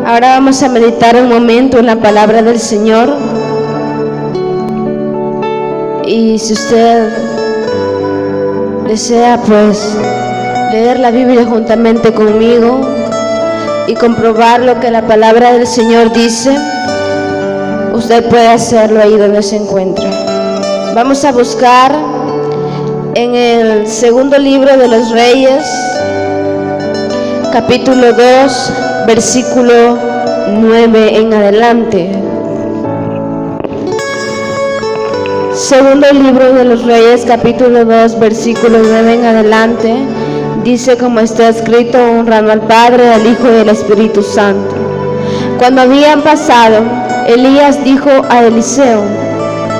Ahora vamos a meditar un momento en la palabra del Señor. Y si usted desea, pues, leer la Biblia juntamente conmigo y comprobar lo que la palabra del Señor dice, usted puede hacerlo ahí donde se encuentra. Vamos a buscar en el segundo libro de los Reyes, capítulo 2, versículo 9 en adelante. Segundo libro de los Reyes, capítulo 2, versículo 9 en adelante, dice como está escrito: honrando al Padre, al Hijo y al Espíritu Santo. Cuando habían pasado, Elías dijo a Eliseo: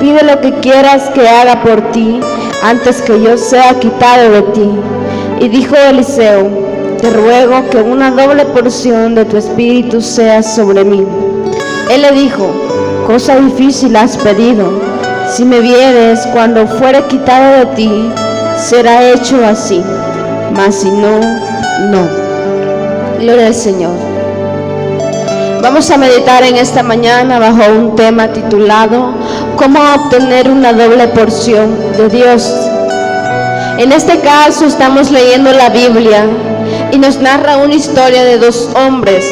pide lo que quieras que haga por ti, antes que yo sea quitado de ti. Y dijo Eliseo: te ruego que una doble porción de tu espíritu sea sobre mí. Él le dijo: cosa difícil has pedido. Si me vieres cuando fuere quitado de ti, será hecho así. Mas si no, no. Gloria al Señor. Vamos a meditar en esta mañana bajo un tema titulado ¿cómo obtener una doble porción de Dios? En este caso estamos leyendo la Biblia y nos narra una historia de dos hombres.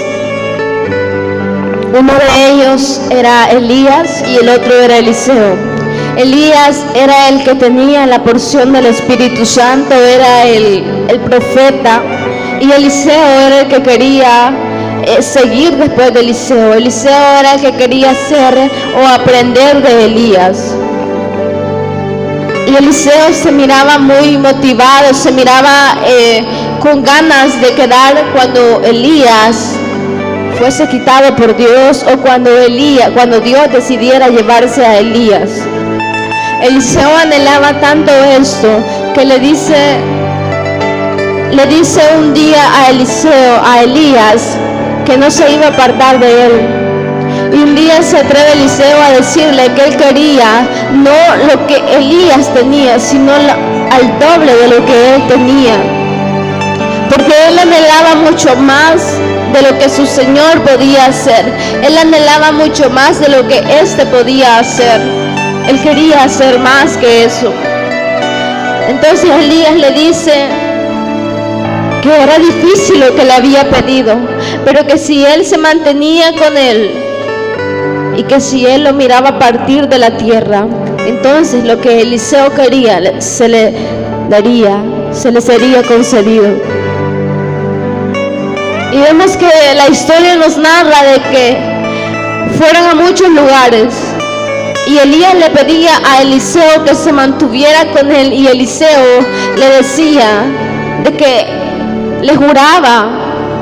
Uno de ellos era Elías y el otro era Eliseo. Elías era el que tenía la porción del Espíritu Santo, era el profeta, y Eliseo era el que quería seguir después de Eliseo. Eliseo era el que quería ser o aprender de Elías. Y Eliseo se miraba muy motivado, se miraba con ganas de quedar cuando Elías fuese quitado por Dios, o cuando Dios decidiera llevarse a Elías. Eliseo anhelaba tanto esto que le dice un día a Elías que no se iba a apartar de él. Y un día se atreve Eliseo a decirle que él quería no lo que Elías tenía, sino al doble de lo que él tenía. Porque él anhelaba mucho más de lo que su Señor podía hacer. Él anhelaba mucho más de lo que éste podía hacer. Él quería hacer más que eso. Entonces Elías le dice que era difícil lo que le había pedido, pero que si él se mantenía con él y que si él lo miraba partir de la tierra, entonces lo que Eliseo quería se le sería concedido. Y vemos que la historia nos narra de que fueron a muchos lugares y Elías le pedía a Eliseo que se mantuviera con él, y Eliseo le decía de que le juraba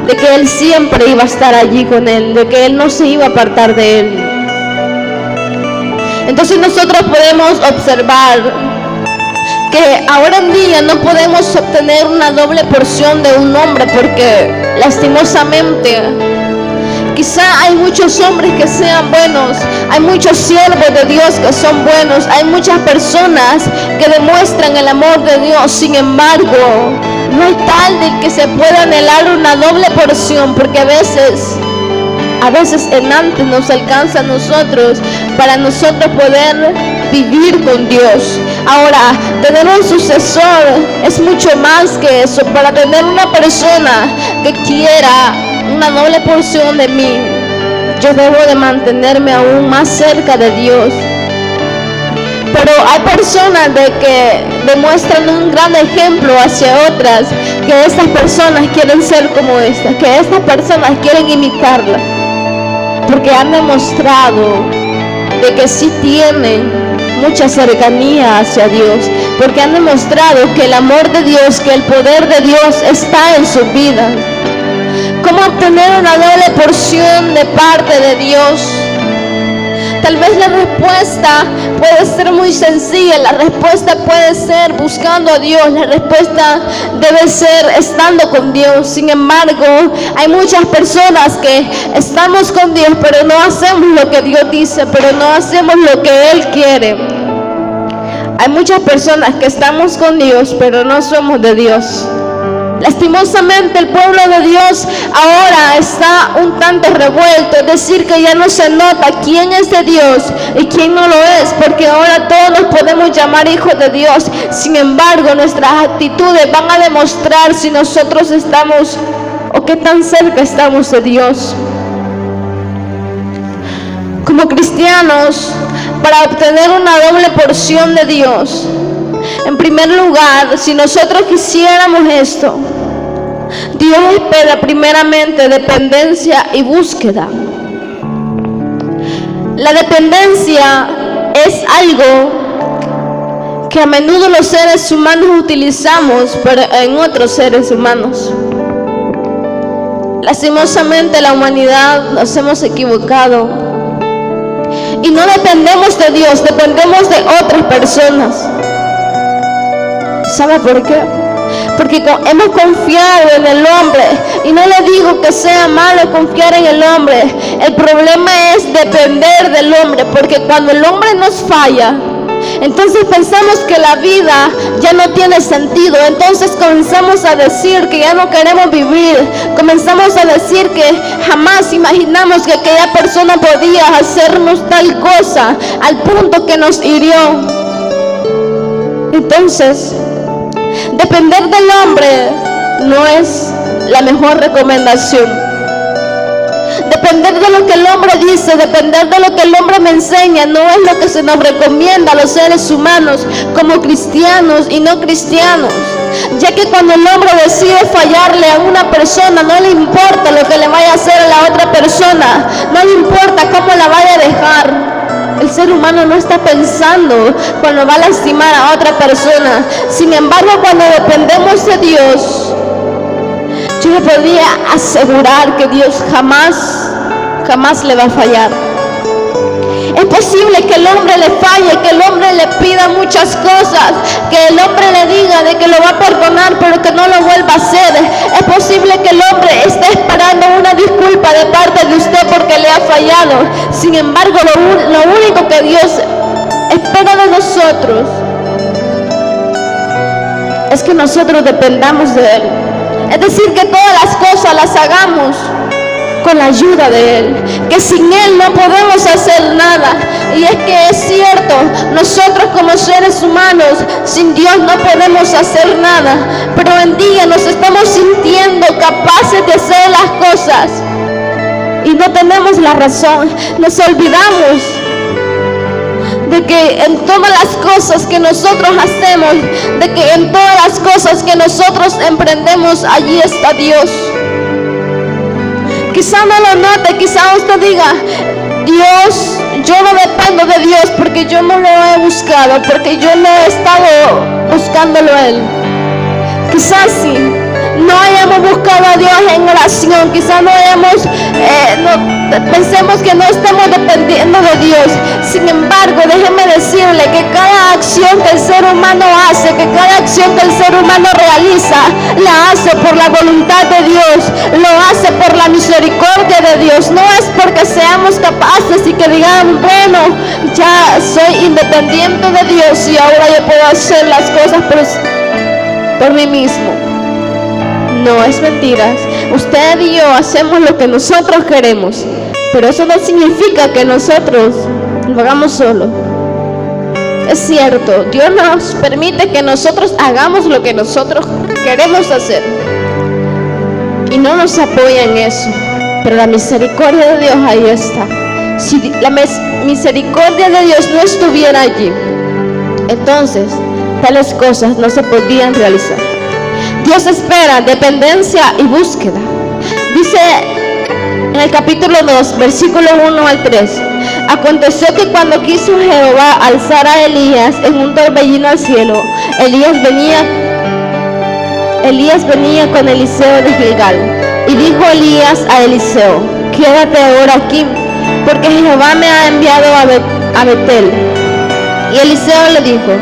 de que él siempre iba a estar allí con él, de que él no se iba a apartar de él. Entonces nosotros podemos observar que ahora en día no podemos obtener una doble porción de un hombre, porque lastimosamente quizá hay muchos hombres que sean buenos, hay muchos siervos de Dios que son buenos, hay muchas personas que demuestran el amor de Dios. Sin embargo, no hay tal de que se pueda anhelar una doble porción, porque a veces en antes nos alcanza a nosotros para nosotros poder vivir con Dios. Ahora, tener un sucesor es mucho más que eso. Para tener una persona que quiera una doble porción de mí, yo debo de mantenerme aún más cerca de Dios. Pero hay personas de que demuestran un gran ejemplo hacia otras, que estas personas quieren ser como estas, que estas personas quieren imitarla, porque han demostrado de que sí tienen mucha cercanía hacia Dios, porque han demostrado que el amor de Dios, que el poder de Dios está en su vida. ¿Cómo obtener una doble porción de parte de Dios? Tal vez la respuesta puede ser muy sencilla, la respuesta puede ser buscando a Dios, la respuesta debe ser estando con Dios. Sin embargo, hay muchas personas que estamos con Dios, pero no hacemos lo que Dios dice, pero no hacemos lo que Él quiere. Hay muchas personas que estamos con Dios, pero no somos de Dios. Lastimosamente el pueblo de Dios ahora está un tanto revuelto, es decir, que ya no se nota quién es de Dios y quién no lo es, porque ahora todos nos podemos llamar hijos de Dios. Sin embargo, nuestras actitudes van a demostrar si nosotros estamos o qué tan cerca estamos de Dios. Como cristianos, para obtener una doble porción de Dios, en primer lugar, si nosotros quisiéramos esto, Dios espera primeramente dependencia y búsqueda. La dependencia es algo que a menudo los seres humanos utilizamos en otros seres humanos. Lastimosamente la humanidad nos hemos equivocado y no dependemos de Dios, dependemos de otras personas. ¿Sabe por qué? Porque hemos confiado en el hombre, y no le digo que sea malo confiar en el hombre. El problema es depender del hombre, porque cuando el hombre nos falla, entonces pensamos que la vida ya no tiene sentido. Entonces comenzamos a decir que ya no queremos vivir, comenzamos a decir que jamás imaginamos que aquella persona podía hacernos tal cosa, al punto que nos hirió. Entonces, depender del hombre no es la mejor recomendación. Depender de lo que el hombre dice, depender de lo que el hombre me enseña, no es lo que se nos recomienda a los seres humanos como cristianos y no cristianos. Ya que cuando el hombre decide fallarle a una persona, no le importa lo que le vaya a hacer a la otra persona, no le importa cómo la vaya a dejar. El ser humano no está pensando cuando va a lastimar a otra persona. Sin embargo, cuando dependemos de Dios, yo le podría asegurar que Dios jamás le va a fallar. Es posible que el hombre le falle, que el hombre le pida muchas cosas, que el hombre le diga de que lo va a perdonar, pero que no lo vuelva a hacer. Es posible que el hombre esté esperando una disculpa de parte de usted porque le ha fallado. Sin embargo, lo único que Dios espera de nosotros es que nosotros dependamos de Él. Es decir, que todas las cosas las hagamos con la ayuda de Él, que sin Él no podemos hacer nada. Y es que es cierto, nosotros como seres humanos sin Dios no podemos hacer nada, pero en día nos estamos sintiendo capaces de hacer las cosas y no tenemos la razón. Nos olvidamos de que en todas las cosas que nosotros hacemos, de que en todas las cosas que nosotros emprendemos, allí está Dios. Quizá no lo note, quizá usted diga, Dios, yo no dependo de Dios porque yo no lo he buscado, porque yo no he estado buscándolo a Él. Quizás sí, no hayamos buscado a Dios en oración, quizás no hayamos, pensemos que no estamos dependiendo de Dios. Sin embargo, déjeme decirle que cada acción que el ser humano hace, que cada acción que el ser humano realiza, la hace por la voluntad de Dios, lo hace por la misericordia de Dios. No es porque seamos capaces y que digan, bueno, ya soy independiente de Dios y ahora yo puedo hacer las cosas por mí mismo. No, es mentiras. Usted y yo hacemos lo que nosotros queremos, pero eso no significa que nosotros lo hagamos solo. Es cierto, Dios nos permite que nosotros hagamos lo que nosotros queremos hacer y no nos apoya en eso, pero la misericordia de Dios ahí está. Si la misericordia de Dios no estuviera allí, entonces tales cosas no se podrían realizar. Dios espera dependencia y búsqueda. Dice en el capítulo 2, versículo 1 al 3: aconteció que cuando quiso Jehová alzar a Elías en un torbellino al cielo, Elías venía con Eliseo de Gilgal. Y dijo Elías a Eliseo: quédate ahora aquí, porque Jehová me ha enviado a Betel. Y Eliseo le dijo: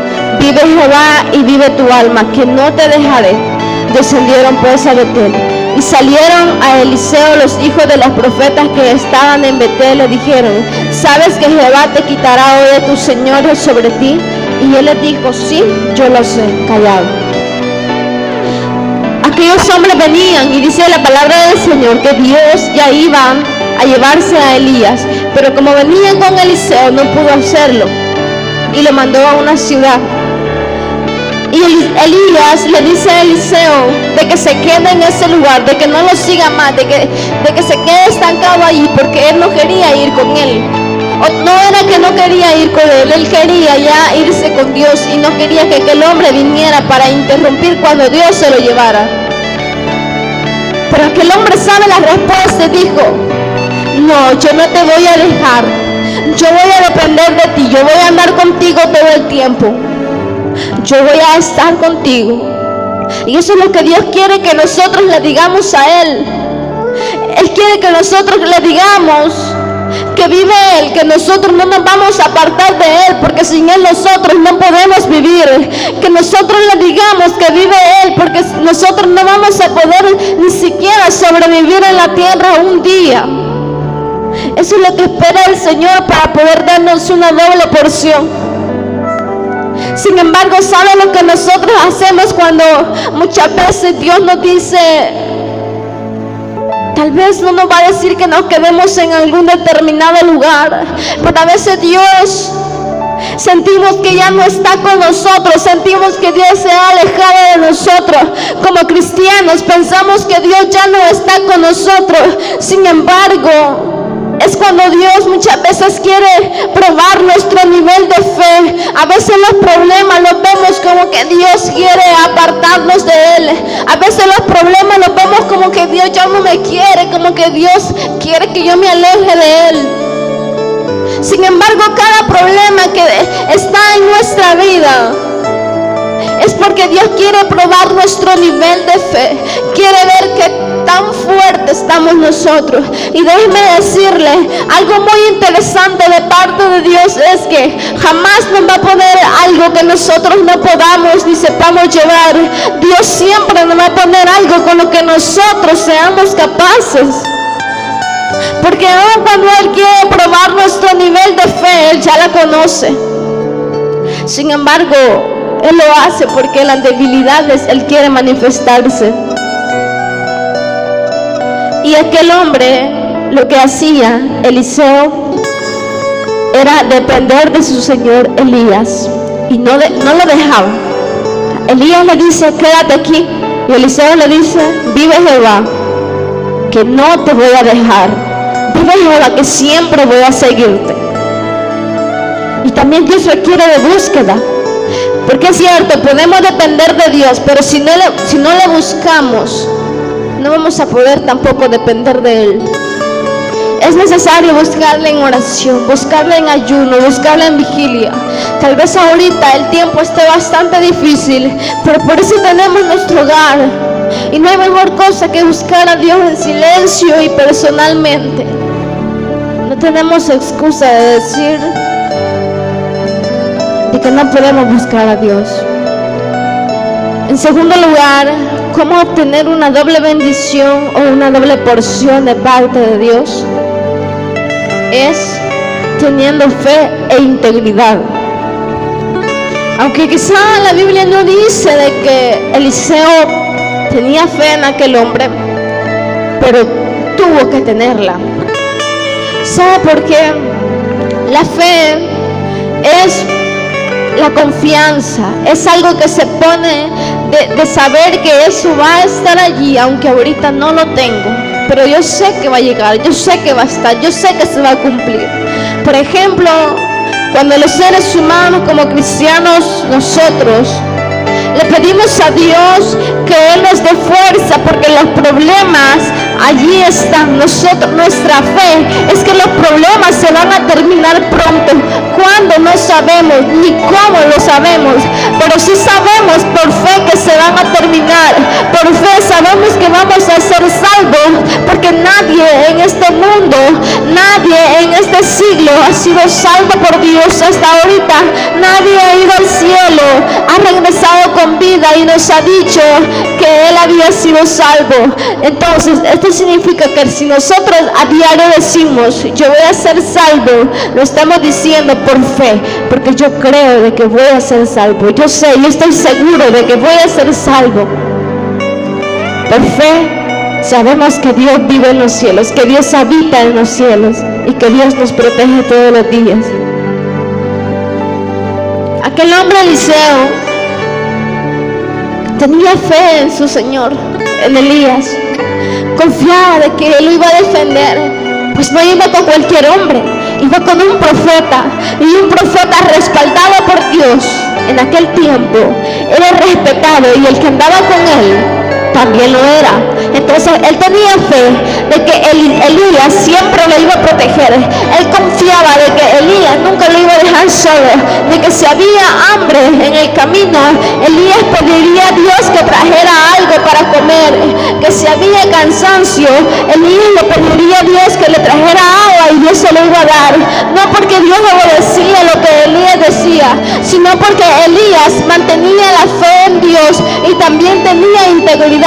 vive Jehová y vive tu alma, que no te dejaré. Descendieron pues a Betel, y salieron a Eliseo los hijos de los profetas que estaban en Betel. Le dijeron: ¿sabes que Jehová te quitará hoy a tus señores sobre ti? Y él les dijo: sí, yo lo sé, callado. aquellos hombres venían y dice la palabra del Señor que Dios ya iba a llevarse a Elías, pero como venían con Eliseo no pudo hacerlo y lo mandó a una ciudad. Y Elías le dice a Eliseo de que se quede en ese lugar, de que no lo siga más, de que se quede estancado allí, porque él no quería ir con él. No era que no quería ir con él quería ya irse con Dios y no quería que aquel hombre viniera para interrumpir cuando Dios se lo llevara. Pero aquel hombre sabe la respuesta y dijo: no, yo no te voy a dejar, yo voy a depender de ti, yo voy a andar contigo todo el tiempo, yo voy a estar contigo. Y eso es lo que Dios quiere que nosotros le digamos a Él. Él quiere que nosotros le digamos que vive Él, que nosotros no nos vamos a apartar de Él, porque sin Él nosotros no podemos vivir. Que nosotros le digamos que vive Él, porque nosotros no vamos a poder ni siquiera sobrevivir en la tierra un día. Eso es lo que espera el Señor para poder darnos una doble porción. Sin embargo, ¿sabe lo que nosotros hacemos cuando muchas veces Dios nos dice? Tal vez no nos va a decir que nos quedemos en algún determinado lugar, pero a veces Dios sentimos que ya no está con nosotros, sentimos que Dios se ha alejado de nosotros. Como cristianos pensamos que Dios ya no está con nosotros. Sin embargo, es cuando Dios muchas veces quiere probar nuestro nivel de fe. A veces los problemas los vemos como que Dios quiere apartarnos de Él. A veces los problemas los vemos como que Dios ya no me quiere, como que Dios quiere que yo me aleje de Él. Sin embargo, cada problema que está en nuestra vida es porque Dios quiere probar nuestro nivel de fe. Quiere ver que tan fuerte estamos nosotros. Y déjeme decirle algo muy interesante de parte de Dios, es que jamás nos va a poner algo que nosotros no podamos ni sepamos llevar. Dios siempre nos va a poner algo con lo que nosotros seamos capaces, porque aun cuando Él quiere probar nuestro nivel de fe, Él ya la conoce. Sin embargo, Él lo hace porque en las debilidades Él quiere manifestarse. Y aquel hombre, lo que hacía Eliseo era depender de su señor Elías, y no lo dejaba. Elías le dice: quédate aquí, y Eliseo le dice: vive Jehová, que no te voy a dejar, vive Jehová, que siempre voy a seguirte. Y también Dios requiere de búsqueda, porque es cierto, podemos depender de Dios, pero si no le buscamos, no vamos a poder tampoco depender de Él. Es necesario buscarle en oración, buscarle en ayuno, buscarle en vigilia. Tal vez ahorita el tiempo esté bastante difícil, pero por eso tenemos nuestro hogar. Y no hay mejor cosa que buscar a Dios en silencio y personalmente. No tenemos excusa de decir de que no podemos buscar a Dios. En segundo lugar, ¿cómo obtener una doble bendición o una doble porción de parte de Dios? Es teniendo fe e integridad. Aunque quizá la Biblia no dice de que Eliseo tenía fe en aquel hombre, pero tuvo que tenerla. ¿Sabe por qué? La fe es la confianza, es algo que se pone de saber que eso va a estar allí, aunque ahorita no lo tengo, pero yo sé que va a llegar, yo sé que va a estar, yo sé que se va a cumplir. Por ejemplo, cuando los seres humanos como cristianos nosotros le pedimos a Dios que Él nos dé fuerza, porque los problemas allí están. Nuestra fe es que los problemas se van a terminar pronto. ¿Cuándo? No sabemos, ni cómo lo sabemos, pero sí sabemos por fe que se van a terminar. Por fe sabemos que vamos a ser salvos, porque nadie en este mundo, nadie en este siglo ha sido salvo por Dios hasta ahorita. Nadie ha ido al cielo, ha regresado con vida y nos ha dicho que Él había sido salvo. Entonces, esto significa que si nosotros a diario decimos yo voy a ser salvo, lo estamos diciendo por fe, porque yo creo de que voy a ser salvo. Yo estoy seguro de que voy a ser salvo. Por fe sabemos que Dios vive en los cielos, que Dios habita en los cielos y que Dios nos protege todos los días. Aquel hombre Eliseo tenía fe en su Señor, en Elías. Confiaba de que él lo iba a defender, pues no iba con cualquier hombre, iba con un profeta, y un profeta respaldado por Dios. En aquel tiempo era respetado, y el que andaba con él también lo era. Entonces él tenía fe de que Elías siempre lo iba a proteger. Él confiaba de que Elías nunca lo iba a dejar solo, de que si había hambre en el camino, Elías pediría a Dios que trajera algo para comer, que si había cansancio, Elías le pediría a Dios que le trajera agua y Dios se lo iba a dar. No porque Dios obedecía lo que Elías decía, sino porque Elías mantenía la fe en Dios y también tenía integridad.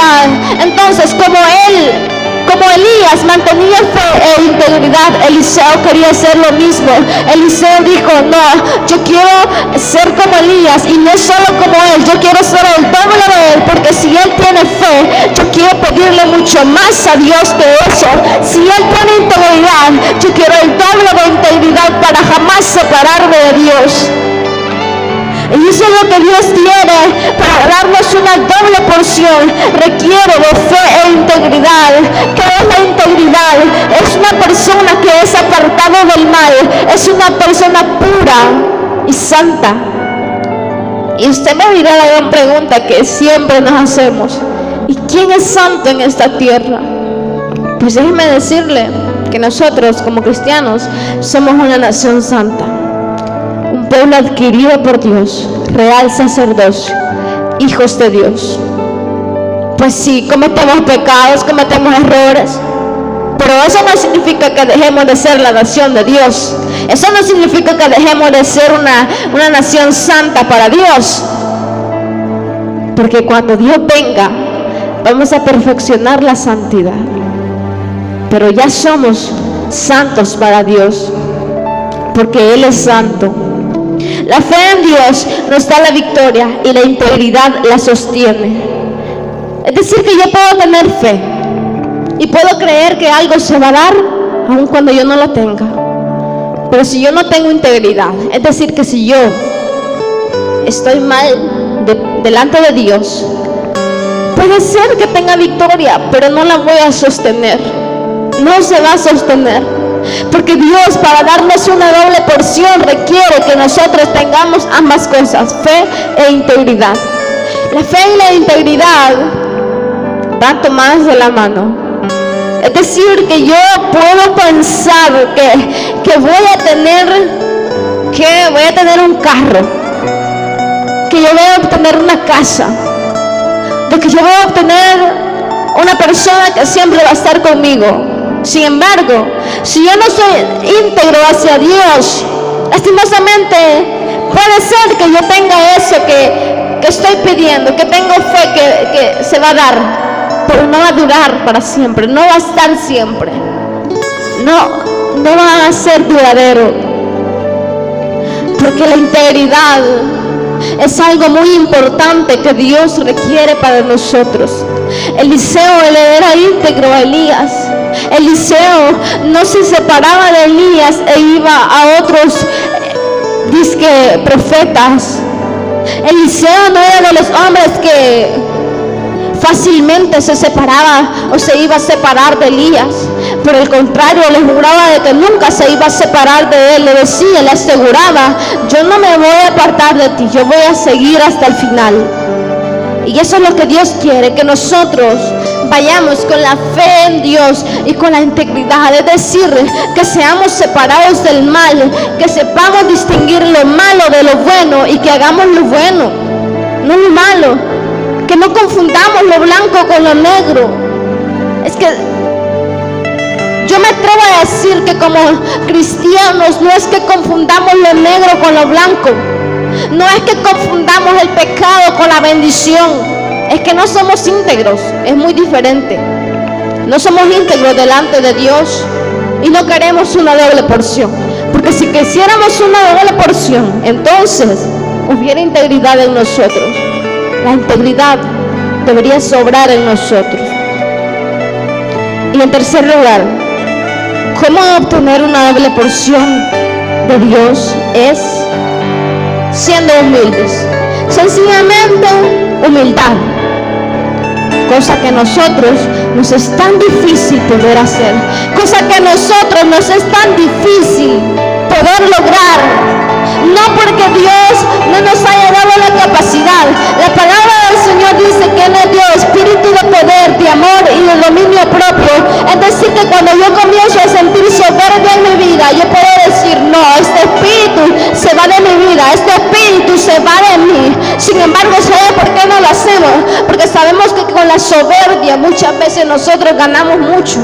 Entonces, como Elías mantenía fe e integridad, Eliseo quería hacer lo mismo. Eliseo dijo: no, yo quiero ser como Elías, y no solo como él, yo quiero ser el doble de él, porque si él tiene fe, yo quiero pedirle mucho más a Dios que eso. Si él tiene integridad, yo quiero el doble de integridad para jamás separarme de Dios. Y eso es lo que Dios quiere para darnos una doble porción. Requiere de fe e integridad. ¿Qué es la integridad? Es una persona que es apartada del mal. Es una persona pura y santa. Y usted me dirá la gran pregunta que siempre nos hacemos: ¿y quién es santo en esta tierra? Pues déjeme decirle que nosotros como cristianos somos una nación santa, un pueblo adquirido por Dios, real sacerdocio, hijos de Dios. Pues sí, cometemos pecados, cometemos errores, pero eso no significa que dejemos de ser la nación de Dios. Eso no significa que dejemos de ser una nación santa para Dios, porque cuando Dios venga vamos a perfeccionar la santidad, pero ya somos santos para Dios, porque Él es santo. La fe en Dios nos da la victoria y la integridad la sostiene. Es decir, que yo puedo tener fe y puedo creer que algo se va a dar aun cuando yo no lo tenga. Pero si yo no tengo integridad, es decir, que si yo estoy mal delante de Dios, puede ser que tenga victoria, pero no la voy a sostener. No se va a sostener. Porque Dios, para darnos una doble porción, requiere que nosotros tengamos ambas cosas: fe e integridad. La fe y la integridad van tomadas de la mano. Es decir, que yo puedo pensar que voy a tener un carro, que yo voy a obtener una casa, de que yo voy a obtener una persona que siempre va a estar conmigo. Sin embargo, si yo no soy íntegro hacia Dios, lastimosamente puede ser que yo tenga eso que estoy pidiendo, que tengo fe que se va a dar, pero no va a durar para siempre, no va a estar siempre, no va a ser duradero, porque la integridad es algo muy importante que Dios requiere para nosotros. Eliseo era íntegro a Elías. Eliseo no se separaba de Elías e iba a otros profetas. Eliseo no era de los hombres que fácilmente se separaba o se iba a separar de Elías. Por el contrario, le juraba de que nunca se iba a separar de él. Le decía, le aseguraba: yo no me voy a apartar de ti, yo voy a seguir hasta el final. Y eso es lo que Dios quiere, que nosotros vayamos con la fe en Dios y con la integridad, es decir, que seamos separados del mal, que sepamos distinguir lo malo de lo bueno y que hagamos lo bueno, no lo malo, que no confundamos lo blanco con lo negro. Es que yo me atrevo a decir que como cristianos no es que confundamos lo negro con lo blanco, no es que confundamos el pecado con la bendición, es que no somos íntegros, es muy diferente. No somos íntegros delante de Dios y no queremos una doble porción, porque si quisiéramos una doble porción, entonces hubiera integridad en nosotros. La integridad debería sobrar en nosotros. Y en tercer lugar, ¿cómo obtener una doble porción de Dios? Es siendo humildes. Sencillamente humildad, cosa que a nosotros nos es tan difícil poder hacer, cosa que a nosotros nos es tan difícil poder lograr. No porque Dios no nos haya dado la capacidad. La palabra del Señor dice que Él nos dio espíritu de poder, de amor y de dominio propio. Es decir, que cuando yo comienzo a sentir soberbia en mi vida, yo puedo decir, no, este espíritu se va de mi vida, este espíritu se va de mí. Sin embargo, ¿sabe por qué no lo hacemos? Porque sabemos que con la soberbia muchas veces nosotros ganamos mucho.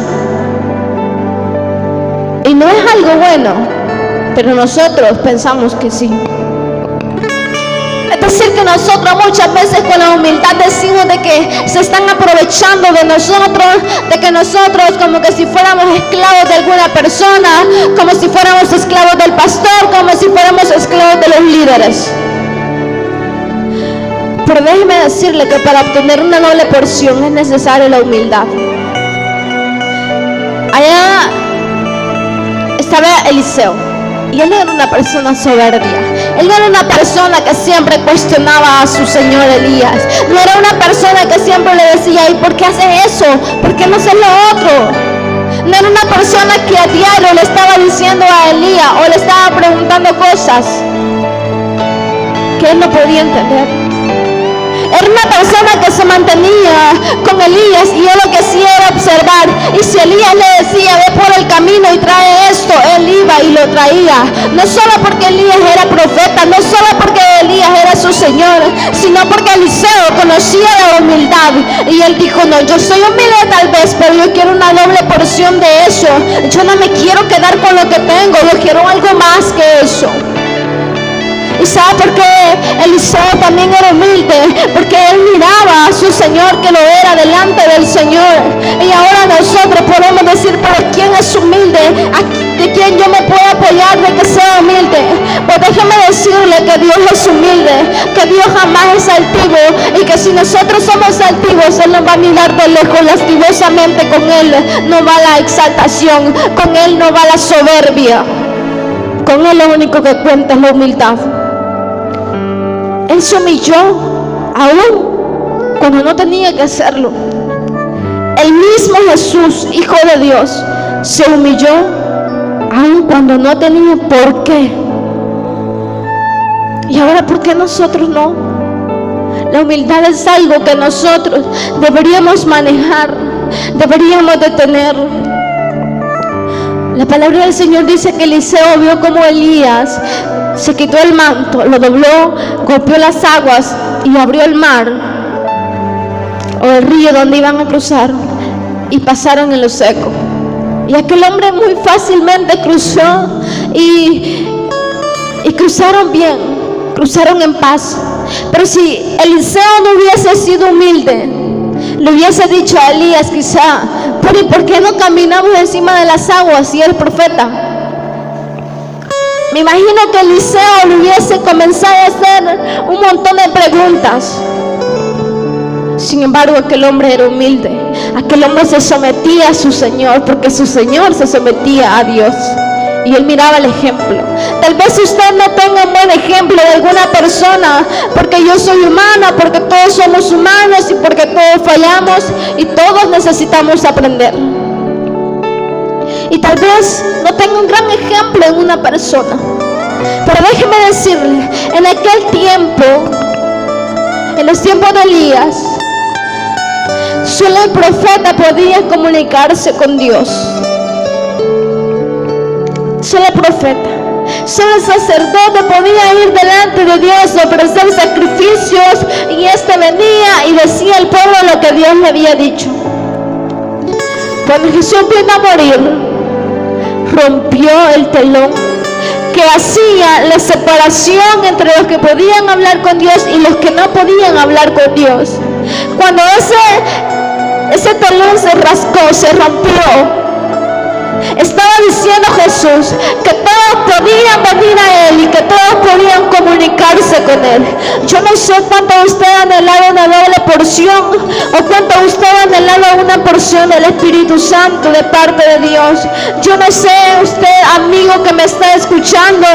Y no es algo bueno, pero nosotros pensamos que sí. Es decir, que nosotros muchas veces con la humildad decimos de que se están aprovechando de nosotros, de que nosotros como que si fuéramos esclavos de alguna persona, como si fuéramos esclavos del pastor, como si fuéramos esclavos de los líderes. Pero déjeme decirle que para obtener una doble porción es necesaria la humildad. Allá estaba Eliseo. Y él no era una persona soberbia. Él no era una persona que siempre cuestionaba a su señor Elías. No era una persona que siempre le decía, ¿y por qué haces eso? ¿Por qué no haces lo otro? No era una persona que a diario le estaba diciendo a Elías o le estaba preguntando cosas que él no podía entender. Era una persona que se mantenía con Elías y él lo que hacía era observar. Y si Elías le decía, ve por el camino y trae esto, él iba y lo traía. No solo porque Elías era profeta, no solo porque Elías era su señor, sino porque Eliseo conocía la humildad. Y él dijo, no, yo soy humilde tal vez, pero yo quiero una doble porción de eso. Yo no me quiero quedar con lo que tengo, yo quiero algo más que eso. ¿Y sabe por qué Eliseo también era humilde? Porque él miraba a su Señor que lo era delante del Señor. Y ahora nosotros podemos decir, pero ¿quién es humilde? ¿De quién yo me puedo apoyar de que sea humilde? Pues déjeme decirle que Dios es humilde, que Dios jamás es altivo, y que si nosotros somos altivos, Él nos va a mirar de lejos lastimosamente. Con Él no va la exaltación, con Él no va la soberbia, con Él lo único que cuenta es la humildad. Él se humilló aún cuando no tenía que hacerlo. El mismo Jesús, Hijo de Dios, se humilló aún cuando no tenía por qué. Y ahora, ¿por qué nosotros no? La humildad es algo que nosotros deberíamos manejar, deberíamos de tener. La palabra del Señor dice que Eliseo vio como Elías se quitó el manto, lo dobló, golpeó las aguas y abrió el mar o el río donde iban a cruzar, y pasaron en lo seco. Y aquel hombre muy fácilmente cruzó y cruzaron bien, cruzaron en paz. Pero si Eliseo no hubiese sido humilde, le hubiese dicho a Elías quizá, pero ¿y por qué no caminamos encima de las aguas si eres profeta? Me imagino que Eliseo le hubiese comenzado a hacer un montón de preguntas. Sin embargo, aquel hombre era humilde. Aquel hombre se sometía a su Señor, porque su Señor se sometía a Dios. Y él miraba el ejemplo. Tal vez usted no tenga un buen ejemplo de alguna persona, porque yo soy humana, porque todos somos humanos y porque todos fallamos y todos necesitamos aprender. Y tal vez no tenga un gran ejemplo en una persona, pero déjeme decirle, en aquel tiempo, en los tiempos de Elías, solo el profeta podía comunicarse con Dios. Solo el profeta, solo el sacerdote podía ir delante de Dios a ofrecer sacrificios, y este venía y decía al pueblo lo que Dios le había dicho. Cuando Jesús vino a morir, rompió el telón que hacía la separación entre los que podían hablar con Dios y los que no podían hablar con Dios. Cuando ese telón se rascó, se rompió, estaba diciendo Jesús, que todos podían venir a Él y que todos podían comunicarse con Él. Yo no sé cuánto usted ha anhelado una doble porción o cuánto usted ha anhelado una porción del Espíritu Santo de parte de Dios. Yo no sé usted, amigo que me está escuchando,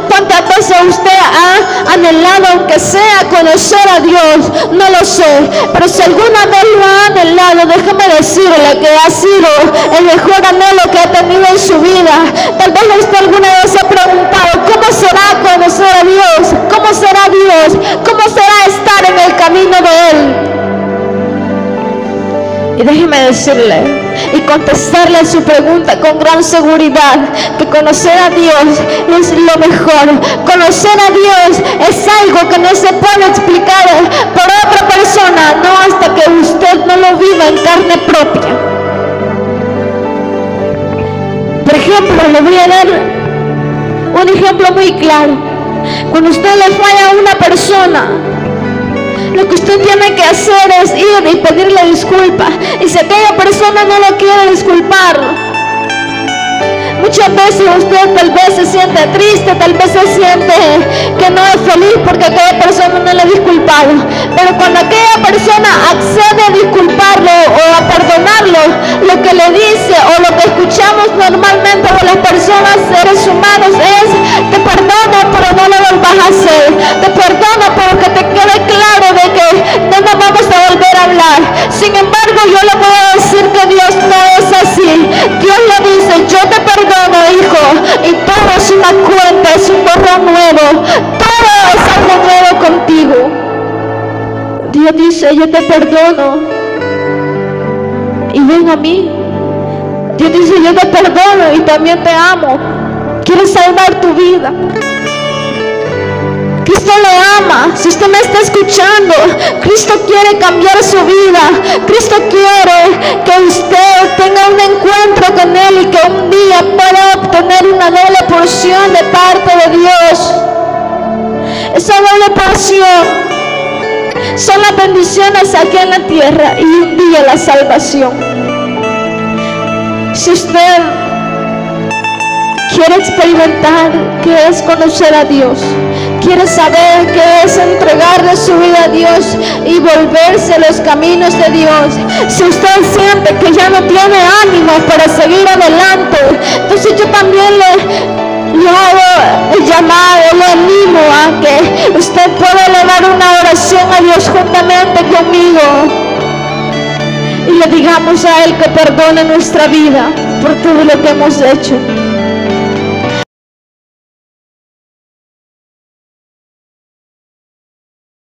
cuántas veces usted ha anhelado, aunque sea conocer a Dios, no lo sé, pero si alguna vez lo ha anhelado, déjeme decirle que ha sido el mejor anhelo que ha tenido en su vida. Tal vez usted alguna vez se ha preguntado, ¿cómo será conocer a Dios? ¿Cómo será Dios? ¿Cómo será estar en el camino de Él? Y déjeme decirle y contestarle a su pregunta con gran seguridad, que conocer a Dios es lo mejor. Conocer a Dios es algo que no se puede explicar por otra persona, no hasta que usted no lo viva en carne propia. Por ejemplo, le voy a dar un ejemplo muy claro. Cuando usted le falla a una persona, lo que usted tiene que hacer es ir y pedirle disculpas. Y si aquella persona no lo quiere disculpar, muchas veces usted tal vez se siente triste, tal vez se siente que no es feliz porque aquella persona no le ha disculpado. Pero cuando aquella persona accede a disculparlo o a perdonarlo, lo que le dice o lo que escuchamos normalmente de las personas, seres humanos, es: te perdono, pero no lo vuelvas a hacer. Te perdono, pero que te quede claro de que no nos vamos a volver a hablar. Sin embargo, yo le voy a decir que Dios no es así. Dios le dice: yo te perdono, hijo, y todo es una cuenta, es un borrón nuevo, todo es algo nuevo contigo. Dios dice: yo te perdono y ven a mí. Dios dice: yo te perdono y también te amo. Quiero salvar tu vida. Cristo le ama. Si usted me está escuchando, Cristo quiere cambiar su vida. Cristo quiere que usted tenga un encuentro con Él y que un día pueda obtener una doble porción de parte de Dios. Esa doble porción son las bendiciones aquí en la tierra y un día la salvación. Si usted quiere experimentar qué es conocer a Dios, quiere saber qué es entregarle su vida a Dios y volverse a los caminos de Dios, si usted siente que ya no tiene ánimo para seguir adelante, entonces yo también le hago el llamado, le animo a que usted pueda elevar una oración a Dios juntamente conmigo y le digamos a Él que perdone nuestra vida por todo lo que hemos hecho.